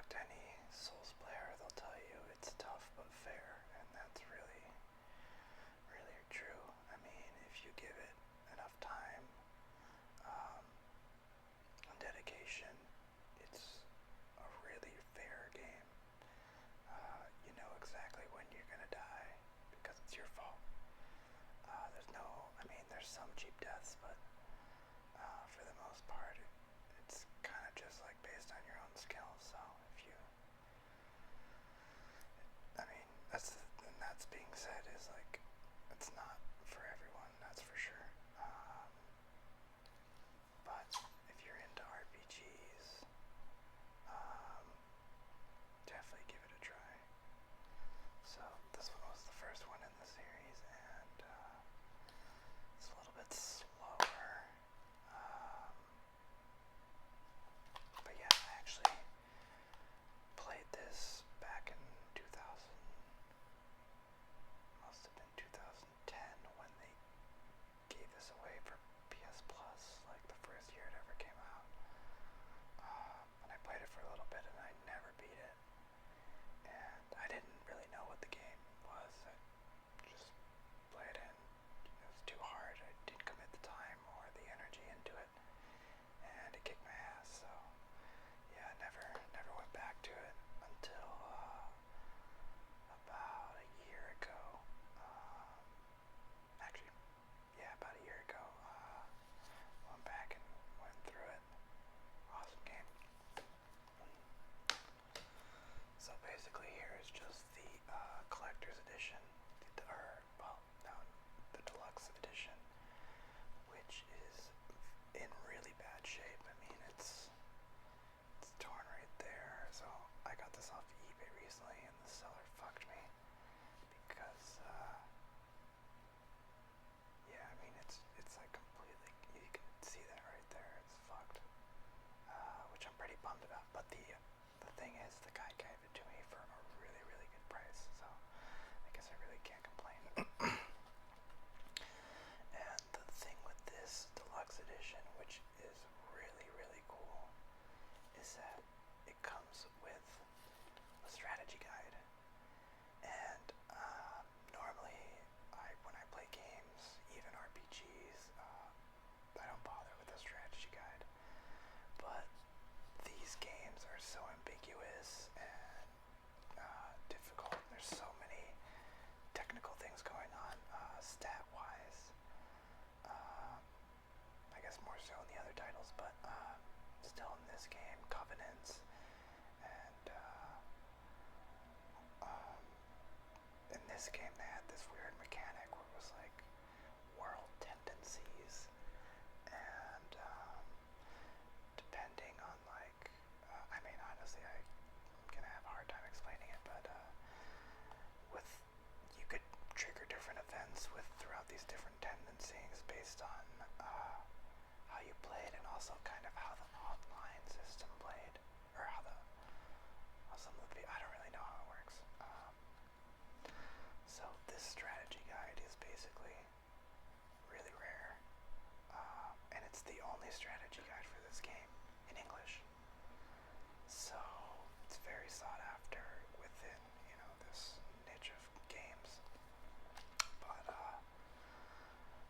talk to any Souls player, they'll tell you it's tough but fair, and that's really, really true. I mean, if you give it enough time um, and dedication, it's a really fair game. You know exactly when you're gonna die because it's your fault. There's no, I mean, there's some cheap deaths, but for the most part, it's kind of just like based on your own skill. So if you, I mean, that's being said is like, it's not for everyone, that's for sure. But if you're into RPGs, um, definitely give it a try. So this one was the first one in the series, and it's a little bit slower. Um, but yeah, I actually played this back in 2000, must have been 2010 when they gave this away for PS Plus, like the first year it ever came out. And I played it for a little bit and I never beat it. And I didn't really know what the game was. I just played it and it was too hard. I didn't commit the time or the energy into it. And it kicked my ass, so yeah, never went back to it until about a year ago. Actually, yeah, about a year ago. Went back and went through it. Awesome game. So basically, here is just the collector's edition, or well, no, the deluxe edition, which is in really bad shape. I mean, it's torn right there. So I got this off eBay recently, and the seller fucked me because, yeah, I mean, it's like completely. You can see that right there. It's fucked, which I'm pretty bummed about. But the thing is, the guy gave it to me for a really really good price. So I guess I really can't complain. And the thing with this deluxe edition, which is really really cool, is that it comes with a strategy guide. And normally, when I play games, even RPGs, I don't bother with a strategy guide. But these games are so ambiguous and difficult. There's so many technical things going on, stat-wise. I guess more so in the other titles, but still in this game, Covenants, and in this game they had this weird mechanic where it was like world tendencies, and depending on like, I mean honestly I'm gonna have a hard time explaining it, but with you could trigger different events with throughout these different tendencies based on how you played and also kind of how the online system played, or how some of the I don't really know how it works. So this strategy guide is basically really rare, and it's the only strategy guide for this game in English. So it's very sought after within, this niche of games. But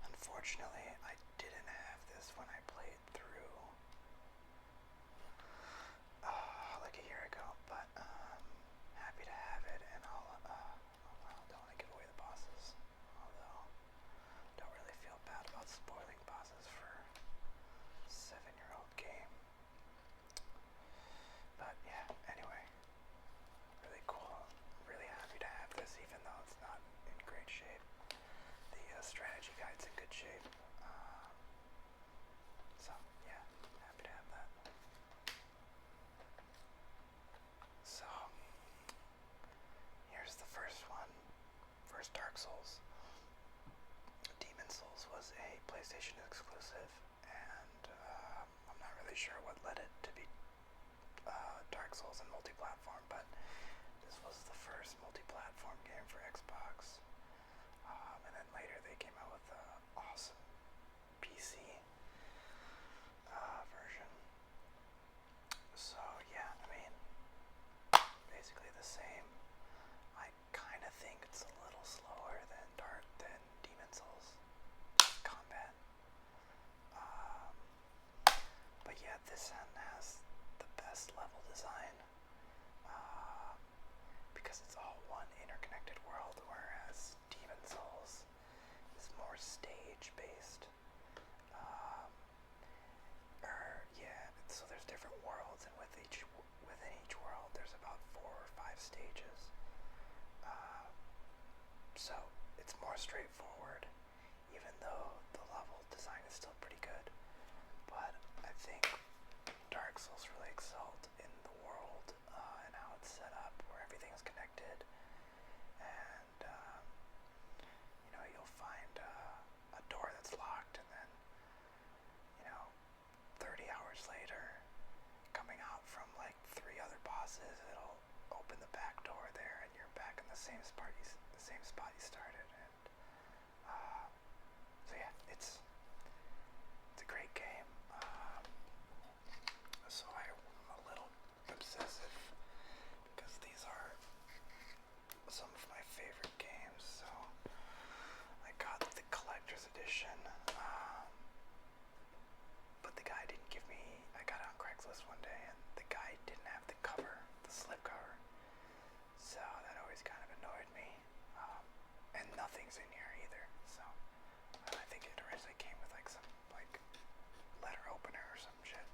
unfortunately, I didn't have this when I played through like a year ago. But happy to have it, and I don't want to give away the bosses. Although, don't really feel bad about spoiling bosses for a 7-year-old game. But yeah, anyway, really cool. Really happy to have this, even though it's not in great shape. The strategy guide's in good shape. So yeah, happy to have that. So here's the first one. First Dark Souls. Demon Souls was a PlayStation exclusive, and I'm not really sure what led it to be Dark Souls and multi-platform, but this was the first multi-platform game for Xbox. And then later they came out with the awesome PC version. So yeah, I mean, basically the same. I kind of think it's a little slower than Demon Souls combat. Um, but yeah, this one has the best level design because it's all one interconnected world, whereas Demon Souls is more stage based. Um, yeah, so there's different worlds, and within each world there's about 4 or 5 stages. Uh, so it's more straightforward, even though the level design is still pretty good. But I think Dark Souls really excelled in the world and how it's set up, where everything is connected, and you'll find a door that's locked, and then 30 hours later, coming out from like 3 other bosses, it'll open the back door there, and you're back in the same spot you started. And so yeah, it's a great game. So I'm a little obsessive because these are some of my favorite games. So I got the collector's edition. But the guy didn't give me, I got it on Craigslist one day, and the guy didn't have the cover, the slip cover. So that always kind of annoyed me. And nothing's in here either. So I think it originally came with like some letter opener or some shit.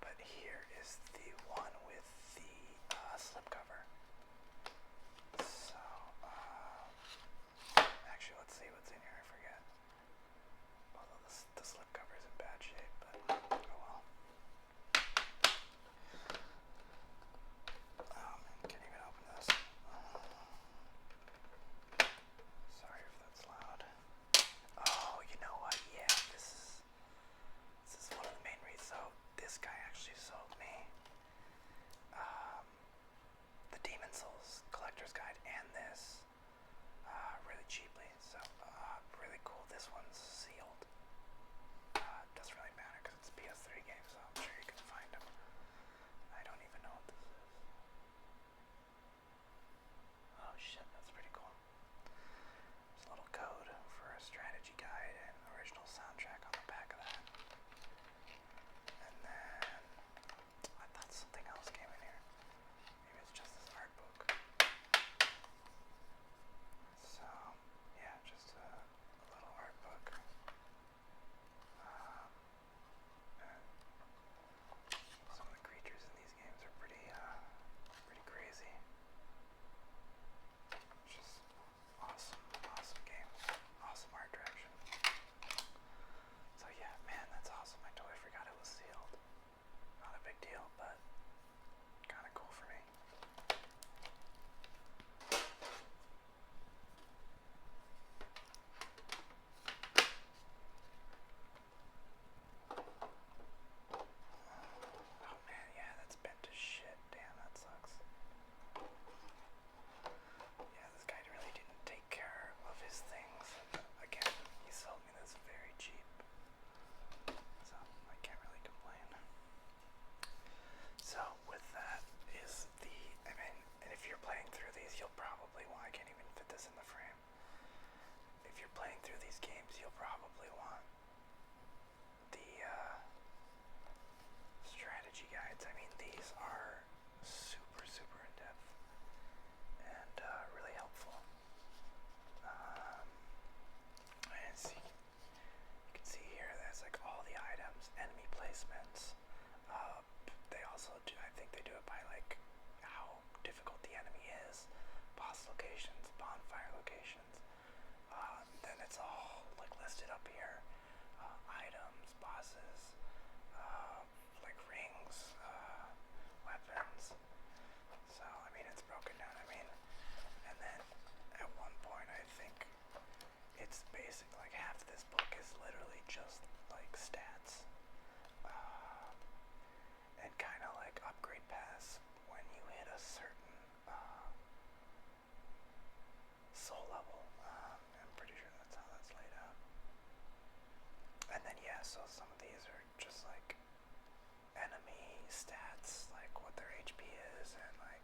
But here is the one with the slipcover. So, actually, let's see what's in here. I forget. Although the slipcover is in bad shape, but oh well. Oh man, can't even open this. Sorry if that's loud. Oh, you know what? Yeah, this is one of the main reasons. So this guy actually sold me the Demon Souls Collector's Guide and this really cheaply. So really cool. This one's sealed. Doesn't really matter because it's a PS3 game, so I'm sure you can find them. I don't even know what this is. Oh shit, that's pretty cool. There's a little code for a strategy guide and original soundtrack on the back of that. And then I thought something else came in here. Maybe it's just this art book. So yeah, just a little art book. And some of the creatures in these games are pretty crazy. Just awesome game, awesome art direction. So yeah, man, that's awesome. I totally forgot it was sealed. Not a big deal, but kind of cool for me. Oh man, yeah, that's bent to shit. Damn, that sucks. Yeah, this guy really didn't take care of his things. Again, he sold me this very cheap. So, I can't really complain. So, with that is and if you're playing through these, you'll probably want, I can't even fit this in the frame. If you're playing through these games, you'll probably want the strategy guides. I mean, these are super in-depth and really helpful. And see, you can see here that's like all the items, enemy placements. They also do, I think they do it by like how difficult the enemy is, boss locations, bonfire locations. Then it's all like listed up here. Items, bosses, like rings, weapons. So I mean it's broken down. And then at one point I think it's basic, like half this book is literally just like stats. And kind of like upgrade paths when you hit a certain soul level. I'm pretty sure that's how that's laid out. And then yeah, so some of these are just like enemy stats, like what their HP is, and like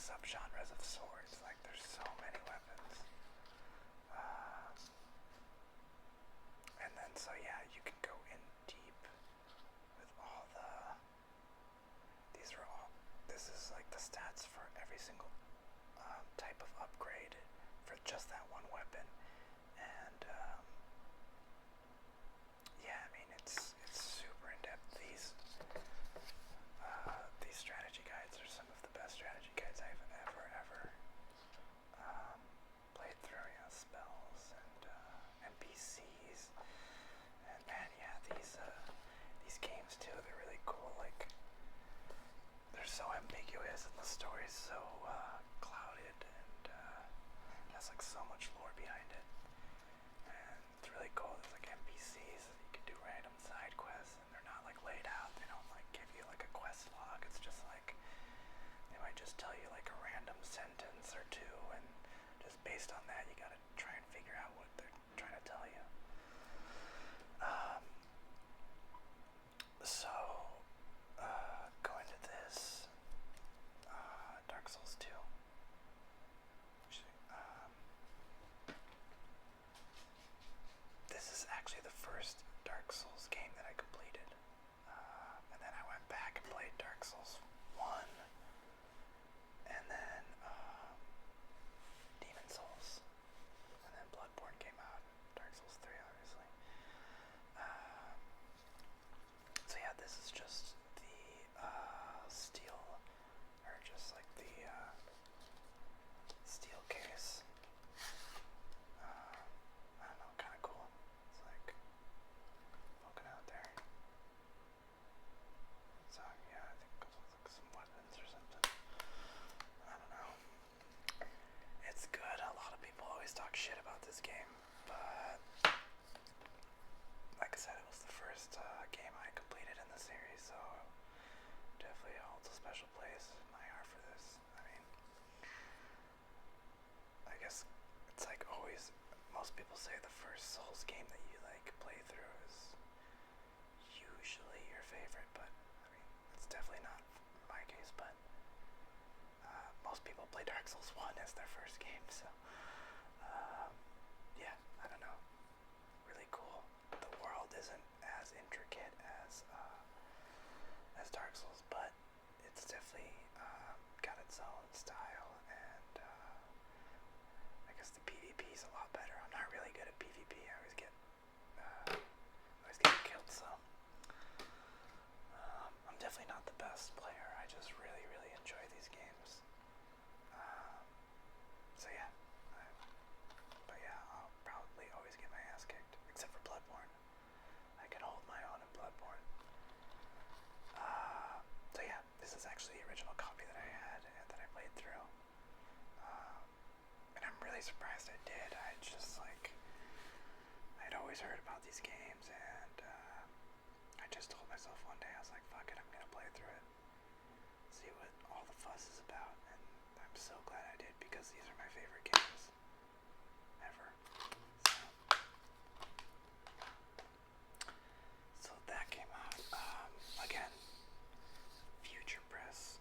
subgenres of swords. Like, there's so many weapons. And then, so yeah, you can go in deep with all the... This is like the stats for every single type of upgrade for just that one weapon. And, yeah, I mean, it's super in-depth. These strategy guides are some of the best strategy guides I've ever played through. You know, spells and NPCs, and man, yeah, these games too, they're really cool. Like, they're so ambiguous and the story's so clouded, and has like so much lore behind it, and it's really cool. There's like NPCs and you can do random side quests, and they're not like laid out. They don't like give you like a quest log. It's just like they might just tell you like a random sentence or two, and just based on that, you gotta try and figure out what they're trying to tell you. So, going to this, Dark Souls 2. This is actually the first Dark Souls game that I completed. And then I went back and played Dark Souls 1, and then Demon Souls, and then Bloodborne came out, Dark Souls 3 obviously. So yeah, this is just the steel, or just like the steel case. I don't know, kind of cool. It's like poking out there. So yeah, I think it goes with like some weapons or something. I don't know. It's good. A lot of people always talk shit about this game, but like I said, it was the first game I completed in the series, so definitely holds a special place in my heart for this. I mean, I guess it's like always, most people say the first Souls game that you like play through is usually your favorite, but I mean, it's definitely not my case, but most people play Dark Souls 1 as their first game, so yeah, I don't know. Really cool. The world isn't as intricate as Dark Souls, but it's definitely got its own style, and I guess the PvP is a lot better. I'm not really good at PvP. I always get killed, so I'm definitely not the best player. I just really enjoy these games. So yeah, but yeah, I'll probably always get my ass kicked, except for Bloodborne. I can hold my own in Bloodborne. So yeah, this is actually the original copy that I had and that I played through. And I'm really surprised I did. I'd always heard about these games, and I just told myself one day, I was like, fuck it, I'm gonna play through it. See what all the fuss is about, and I'm so glad I did, because these are my favorite games ever. So that came out. Again, Future Press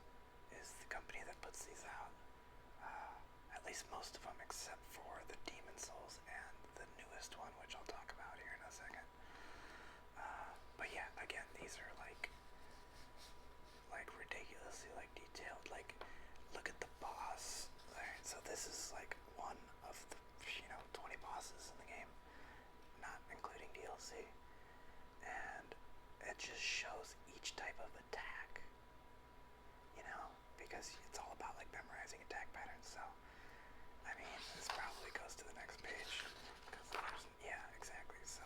is the company that puts these out. At least most of them, except for the Demon Souls and the newest one, which I'll talk about here in a second. But yeah, again, these are like ridiculously like detailed. Like, look at the boss. Alright, so this is like one of the 20 bosses in the game, not including DLC, and it just shows each type of attack. Because it's all about like memorizing attack patterns. So I mean, this probably goes to the next page, because yeah, exactly. So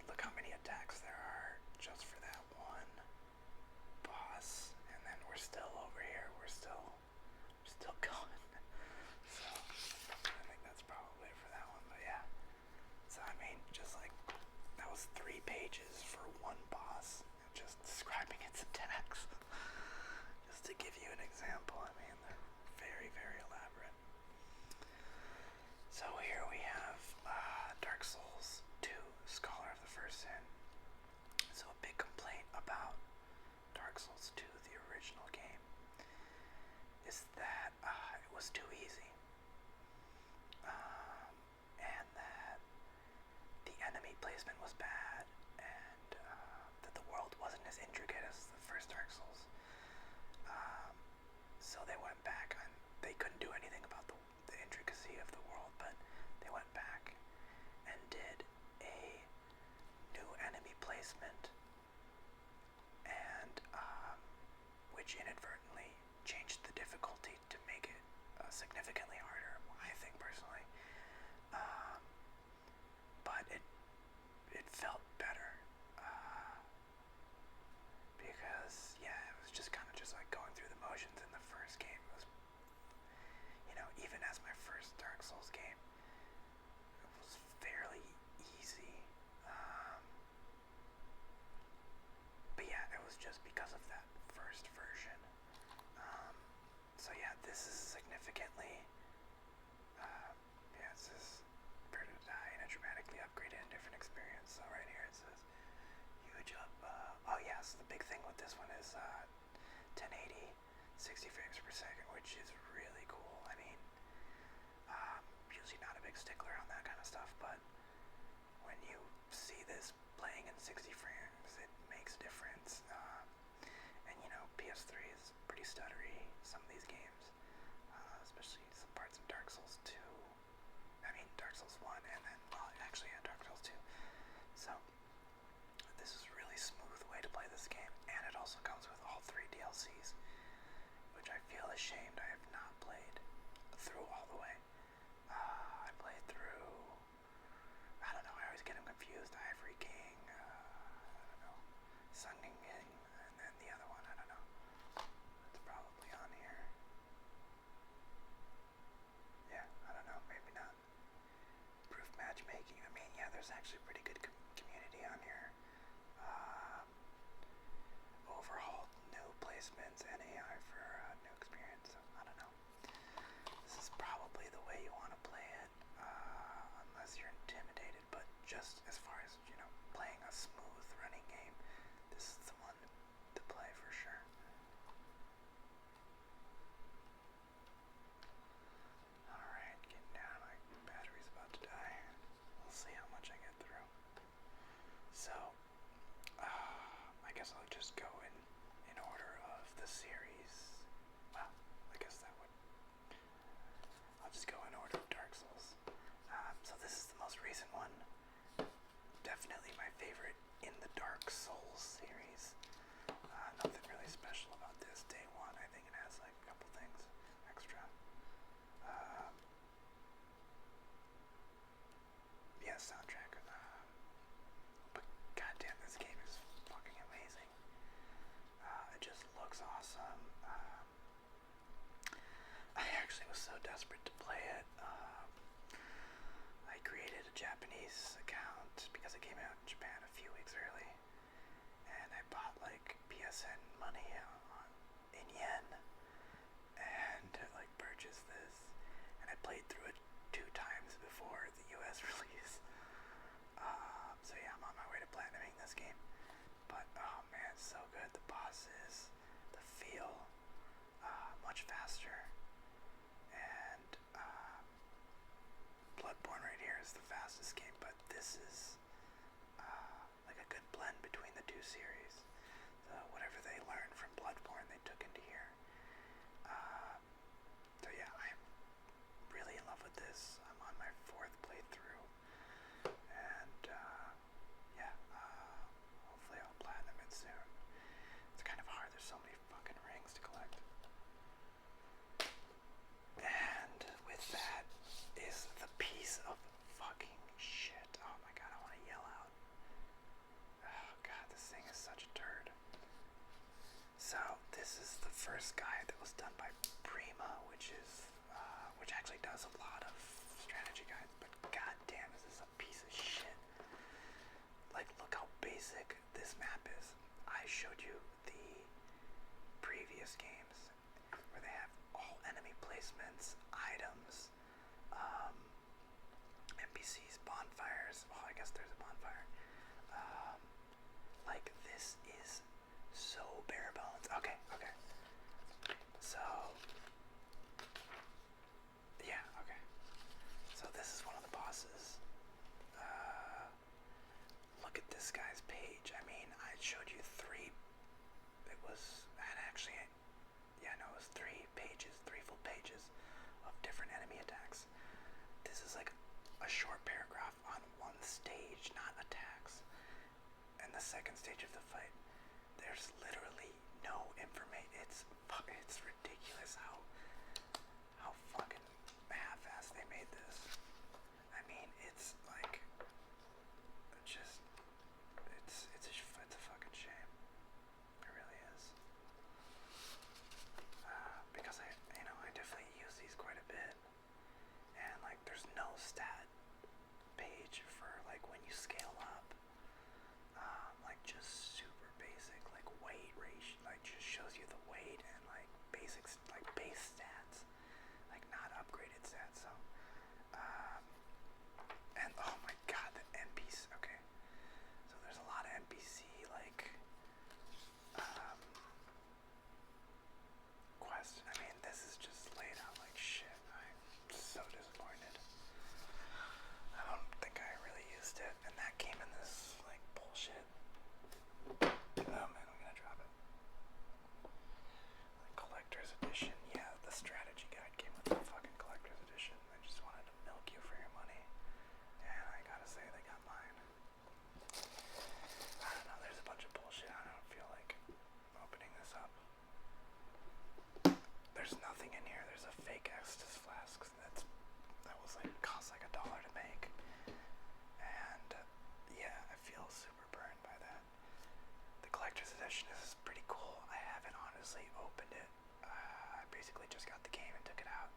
look how many attacks there are just for that one boss, and then we're still over here. We're still going. So I think that's probably it for that one. But yeah. So I mean, just like that was 3 pages for one boss, just describing its attacks. Just to give you an example, I mean, they're very elaborate. So here we have Dark Souls 2, Scholar of the First Sin. So a big complaint about Dark Souls 2, the original game, is that placement was bad, and that the world wasn't as intricate as the first Dark Souls. So they went back, and they couldn't do anything about the intricacy of the world, but they went back and did a new enemy placement, and which inadvertently changed the difficulty to make it significantly harder, I think personally. But it felt better because it was just kind of just like going through the motions in the first game. It was, even as my first Dark Souls game, it was fairly easy. But it was just because of that first version. So this is significantly, this is Prepare to Die in a dramatically upgraded and different experience. So right here it says, huge up, so the big thing with this one is 1080, 60 frames per second, which is really cool. I mean, usually not a big stickler on that kind of stuff, but when you see this playing in 60 frames, it makes a difference. And PS3 is pretty stuttery, some of these games, especially some parts of Dark Souls 2. I mean, Dark Souls 1, and then, Dark Souls 2. So, this is a really smooth way to play this game, and it also comes with all 3 DLCs, which I feel ashamed I have not played through all the way. I played through, I don't know, I always get them confused, Ivory King, I don't know, Sun King, and then the other one, I don't know, it's probably on here. I don't know, maybe not. Proof matchmaking, I mean, there's actually pretty good community on here. Overhauled new placements, NAI for new experience, so I don't know. This is probably the way you want to play it, unless you're intimidated, but just as far as, playing a smooth running game, this is the one to play for sure. Alright, getting down, my battery's about to die. We'll see how much I get through. So, I guess I'll just go in order of the series. Well, I guess I'll just go in order of Dark Souls. So this is the most recent one. Definitely my favorite in the Dark Souls series. Nothing really special about this. Day 1, I think it has like a couple things extra. Soundtrack. But goddamn, this game is fucking amazing. It just looks awesome. I actually was so desperate to play it. I created a Japanese account because it came out in Japan a few weeks early, and I bought like PSN money in yen and purchased this, and I played through it 2 times before the US release. So I'm on my way to platinuming this game. But oh man, it's so good. The bosses, the feel, much faster, and Bloodborne right here is the fastest game, but this is like a good blend between the 2 series. Whatever they learned from Bloodborne, they took into here. So I'm really in love with this. I'm on my 4th playthrough, and hopefully I'll platinum it soon. It's kind of hard. There's so many fucking rings to collect. And with that is the piece of fucking shit. Oh my god, I want to yell out. Oh god, this thing is such a turd. So this is the first guide that was done by Prima, which actually does a lot of strategy guides, but god damn, is this a piece of shit. Like, look how basic this map is. I showed you the previous games where they have all enemy placements, items, NPCs, bonfires. Oh, I guess there's a bonfire. Like, this is so bare bones. Okay. So, okay. So this is one of the bosses. a short paragraph on one stage, not attacks. And the second stage of the fight, there's literally no information. It's ridiculous how fucking half-assed they made this. I mean, it's like just it's a fucking shame. It really is. Because I definitely use these quite a bit, and like there's no stat page for like when you scale up. Like just super basic, like weight ratio, like just shows you the weight and like basics, like base stats, like not upgraded stats. So, and oh my god, the NPC. Okay, so there's a lot of NPC like quests. I mean, this is just laid out like shit. I'm so disappointed. I don't think I really used it, and that came in this like bullshit. Oh man, I'm gonna drop it. Like collector's edition. Yeah, the strategy guide came with the fucking collector's edition. I just wanted to milk you for your money, and I gotta say they got mine. I don't know. There's a bunch of bullshit. I don't feel like opening this up. There's nothing in here. There's a fake Estus flask that was like cost like $1 to make, and yeah, I feel super burned by that. The collector's edition is pretty cool. I haven't honestly opened it. I basically just got the game and took it out.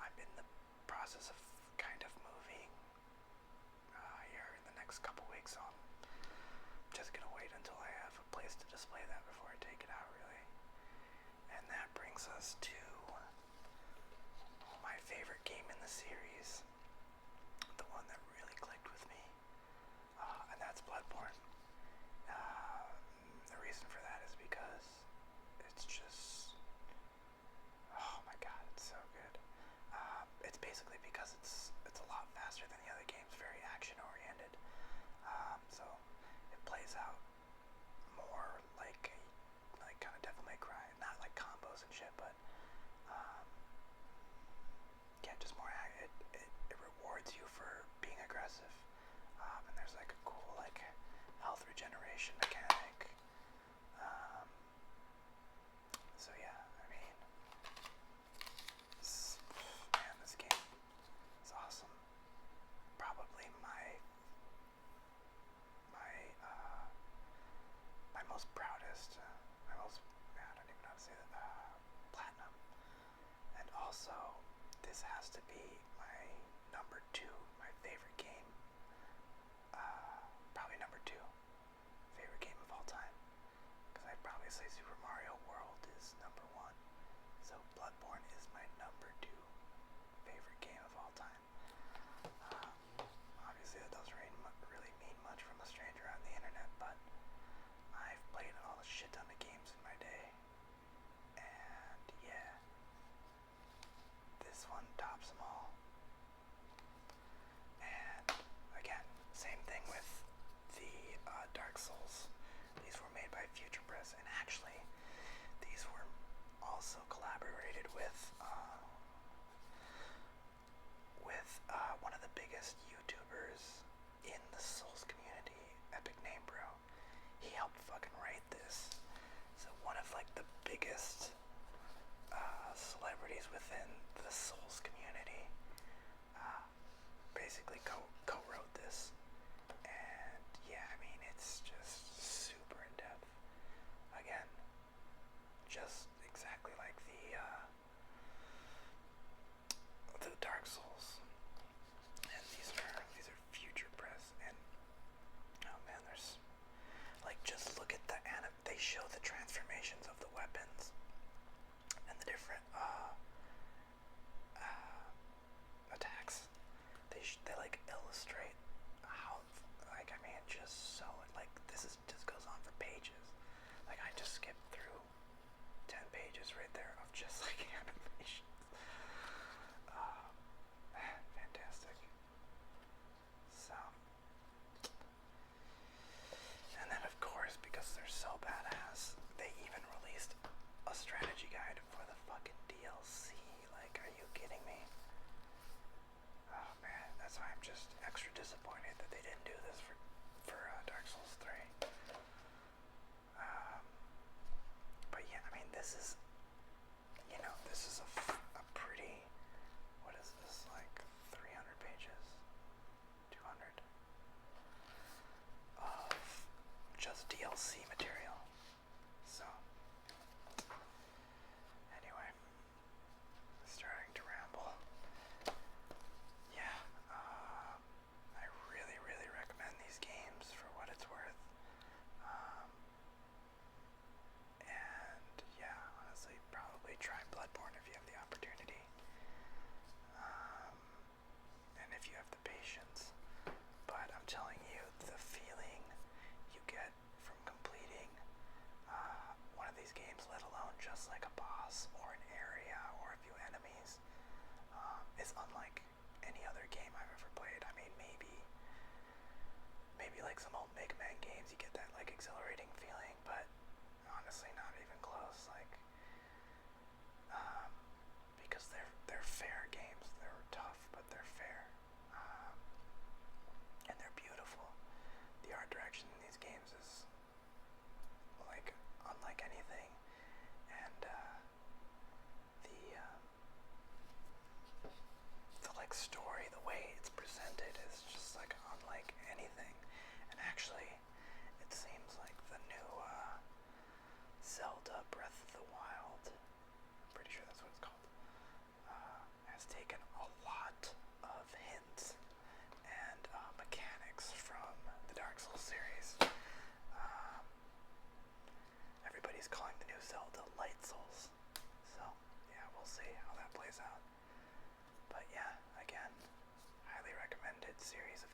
I'm in the process of kind of moving here in the next couple weeks, so I'm just gonna wait until I have a place to display that before I take it out, really. And that brings us to my favorite game in the series, the one that really clicked with me, and that's Bloodborne. The reason for that is because it's just, oh my god, it's so good. It's basically because it's a lot faster than the other games, very action oriented. So it plays out more like kind of Devil May Cry, not like combos and shit, but yeah, just more. It rewards you for being aggressive, and there's like a cool like health regeneration mechanic. So yeah, I mean, man, this game is awesome. Probably my most proudest, I don't even know how to say that, platinum. And also, this has to be my number 2, my favorite game. Probably number 2 favorite game of all time. Because I'd probably say Super Mario World is number 1. So Bloodborne is my number 2 favorite game of all time. Obviously that doesn't really mean much from a stranger on the internet, but I've played all a shit ton of games in my day. And yeah, this one tops them all. And again, same thing with the Dark Souls. These were made by Future Press, and actually, these were also collaborated with one of the biggest YouTubers in the Souls community, Epic Name Bro. He helped fucking write this. So one of like the biggest celebrities within the Souls community basically co-wrote this. And yeah, I mean, it's just super in depth. Again, just exactly like the Dark Souls. And these are Future Press, and oh man, there's like, just look at they show the transformations of the weapons and the different attacks. They like illustrate how, like, I mean, just so, like, just goes on for pages. Like, I just skipped through 10 pages right there of just like animations. Fantastic. So, and then of course, because they're so badass, they even released a strategy guide for the fucking DLC. Like, are you kidding me? Oh man. that's why I'm just extra disappointed that they didn't do this for Dark Souls 3. But yeah, I mean, this is, this is a pretty, what is this, like 300 pages? 200? Of just DLC material. So, anyway, starting to ramble. Yeah, I really, really recommend these games for what it's worth. And yeah, honestly, probably try Bloodborne if you have the opportunity. And if you have the patience. But I'm telling you, the feeling you get from completing one of these games, let alone just like a boss or an area or a few enemies, is unlike any other game I've ever played. I mean, maybe like some old Mega Man games, you get that like exhilarating feeling, but honestly, not even close. Like, because they're fair games. They're tough, but they're fair, and they're beautiful. The art direction in these games is like unlike anything, and the like story, the way it's presented is just like unlike anything. And actually, it seems like the new Zelda Breath of the Wild, I'm pretty sure that's what it's called, has taken a lot of hints and mechanics from the Dark Souls series. Everybody's calling the new Zelda Light Souls. So, yeah, we'll see how that plays out. But yeah, again, highly recommended series of